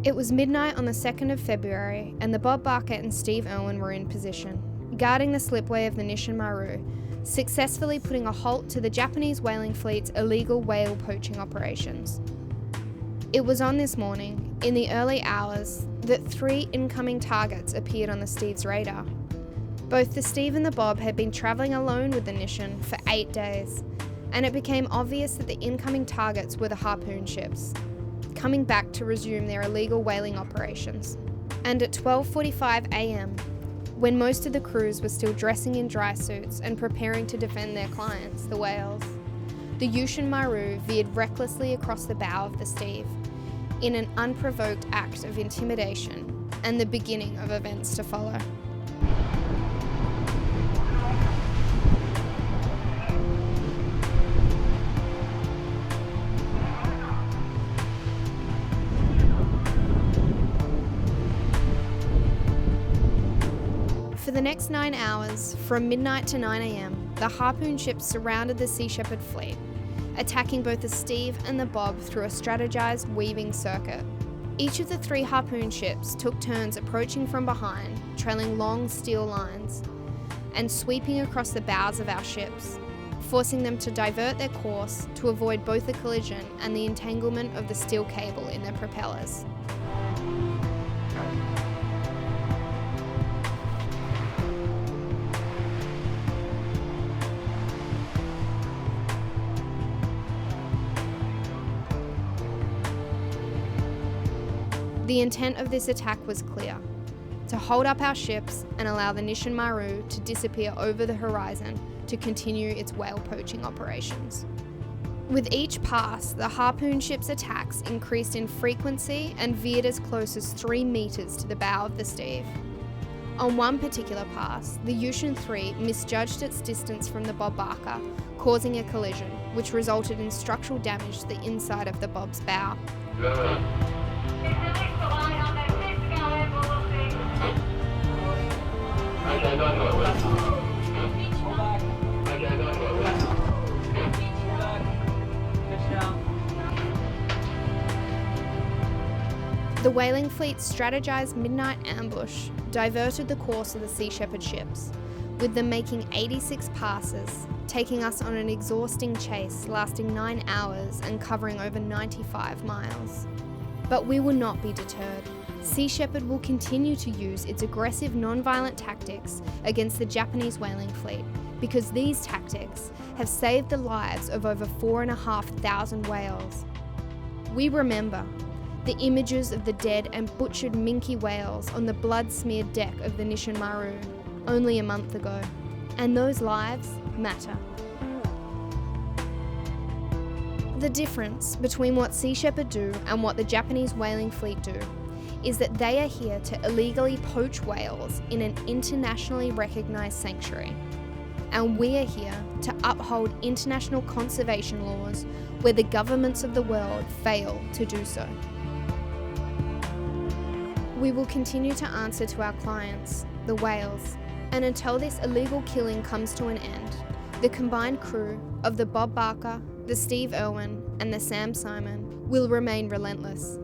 It was midnight on the 2nd of February, and the Bob Barker and Steve Irwin were in position, guarding the slipway of the Nisshin Maru, successfully putting a halt to the Japanese whaling fleet's illegal whale poaching operations. It was on this morning, in the early hours, that 3 incoming targets appeared on the Steve's radar. Both the Steve and the Bob had been travelling alone with the Nisshin for 8 days, and it became obvious that the incoming targets were the harpoon ships, coming back to resume their illegal whaling operations. And at 12:45 a.m, when most of the crews were still dressing in dry suits and preparing to defend their clients, the whales, the Nisshin Maru veered recklessly across the bow of the Steve in an unprovoked act of intimidation and the beginning of events to follow. For the next 9 hours, from midnight to 9 a.m, the harpoon ships surrounded the Sea Shepherd fleet, attacking both the Steve and the Bob through a strategized weaving circuit. Each of the 3 harpoon ships took turns approaching from behind, trailing long steel lines, and sweeping across the bows of our ships, forcing them to divert their course to avoid both the collision and the entanglement of the steel cable in their propellers. The intent of this attack was clear: to hold up our ships and allow the Nisshin Maru to disappear over the horizon to continue its whale poaching operations. With each pass, the harpoon ship's attacks increased in frequency and veered as close as 3 meters to the bow of the Steve. On one particular pass, the Nisshin 3 misjudged its distance from the Bob Barker, causing a collision, which resulted in structural damage to the inside of the Bob's bow. The whaling fleet's strategized midnight ambush diverted the course of the Sea Shepherd ships, with them making 86 passes, taking us on an exhausting chase lasting 9 hours and covering over 95 miles. But we will not be deterred. Sea Shepherd will continue to use its aggressive non-violent tactics against the Japanese whaling fleet, because these tactics have saved the lives of over 4,500 whales. We remember the images of the dead and butchered minke whales on the blood-smeared deck of the Nisshin Maru only a month ago, and those lives matter. The difference between what Sea Shepherd do and what the Japanese whaling fleet do is that they are here to illegally poach whales in an internationally recognised sanctuary, and we are here to uphold international conservation laws where the governments of the world fail to do so. We will continue to answer to our clients, the whales, and until this illegal killing comes to an end, the combined crew of the Bob Barker, the Steve Irwin, and the Sam Simon will remain relentless.